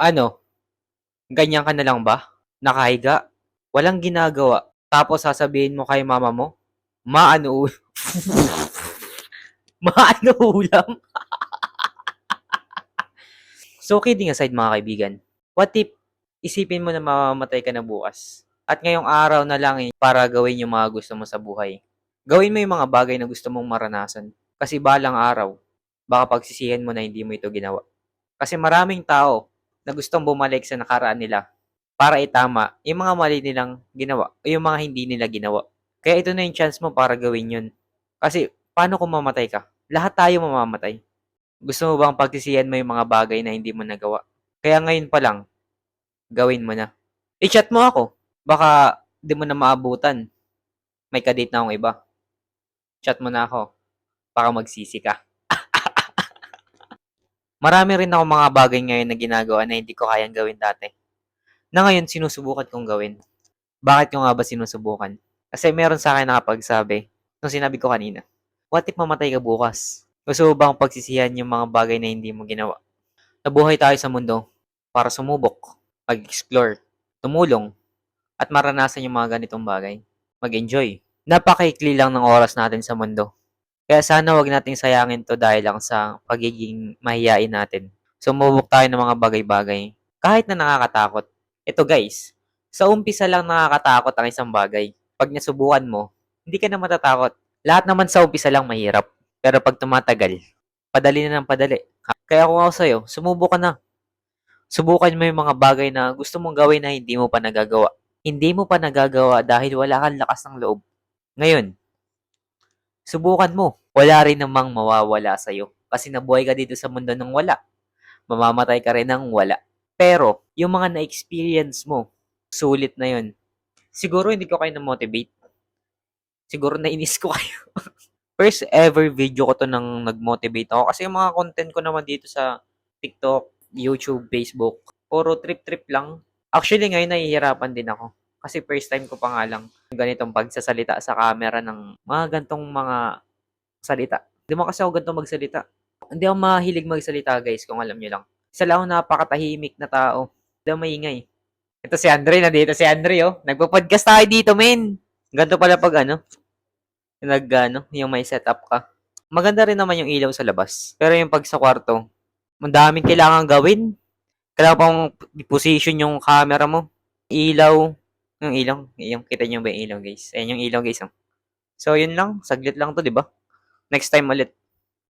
Ano, ganyan ka na lang ba? Nakahiga? Walang ginagawa? Tapos sasabihin mo kay mama mo, "Ma, ano ma, ano ulam?" So, kidding aside mga kaibigan, what if isipin mo na mamamatay ka na bukas at ngayong araw na lang para gawin yung mga gusto mo sa buhay. Gawin mo yung mga bagay na gusto mong maranasan. Kasi balang araw, baka pagsisihan mo na hindi mo ito ginawa. Kasi maraming tao na gustong bumalik sa nakaraan nila para itama yung mga mali nilang ginawa o yung mga hindi nila ginawa. Kaya ito na yung chance mo para gawin yun. Kasi paano kung mamatay ka? Lahat tayo mamamatay. Gusto mo bang pagsisihan mo yung mga bagay na hindi mo nagawa? Kaya ngayon pa lang, gawin mo na. I-chat mo ako. Baka di mo na maabutan. May kadate na akong iba. Chat mo na ako. Baka magsisi ka. Marami rin ako mga bagay ngayon na ginagawa na hindi ko kayang gawin dati. Na ngayon sinusubukan kong gawin. Bakit ko nga ba sinusubukan? Kasi meron sa akin nakapagsabi, nung sinabi ko kanina, what if mamatay ka bukas? Gusto mo bang pagsisihan yung mga bagay na hindi mo ginawa? Nabuhay tayo sa mundo para sumubok, mag-explore, tumulong, at maranasan yung mga ganitong bagay. Mag-enjoy. Napakaikli lang ng oras natin sa mundo. Kaya sana wag nating sayangin to dahil lang sa pagiging mahiyain natin. Sumubok tayo ng mga bagay-bagay. Kahit na nakakatakot. Ito guys, sa umpisa lang nakakatakot ang isang bagay. Pag nasubukan mo, hindi ka na matatakot. Lahat naman sa umpisa lang mahirap. Pero pag tumatagal, padali na ng padali. Kaya kung ako sa'yo, sumubok ka na. Subukan mo yung mga bagay na gusto mong gawin na hindi mo pa nagagawa. Hindi mo pa nagagawa dahil wala kang lakas ng loob. Ngayon, subukan mo. Wala rin namang mawawala sa'yo. Kasi nabuhay ka dito sa mundo ng wala. Mamamatay ka rin ng wala. Pero, yung mga na-experience mo, sulit na yun. Siguro hindi ko kayo na-motivate. Siguro nainis ko kayo. First ever video ko to nang nag-motivate ako. Kasi yung mga content ko naman dito sa TikTok, YouTube, Facebook, puro trip-trip lang. Actually, ngayon nahihirapan din ako. Kasi first time ko pa nga lang yung ganitong pagsasalita sa camera ng mga gantong mga salita. Hindi mo kasi ako ganito magsalita. Hindi ako mahilig magsalita guys kung alam nyo lang. Isa lang ako napakatahimik na tao. Hindi ako maingay. Ito si Andre, nandito si Andre oh. Nagpo-podcast tayo dito men. Ganito pala pag yung may setup ka. Maganda rin naman yung ilaw sa labas. Pero yung pag sa kwarto, ang daming kailangan gawin. Kailangan pang position yung camera mo. Ilaw. Yung ilaw. Yung kita nyo ba yung ilaw guys? Ayan yung ilaw guys. Oh. So yun lang. Saglit lang to, di ba? Next time ulit.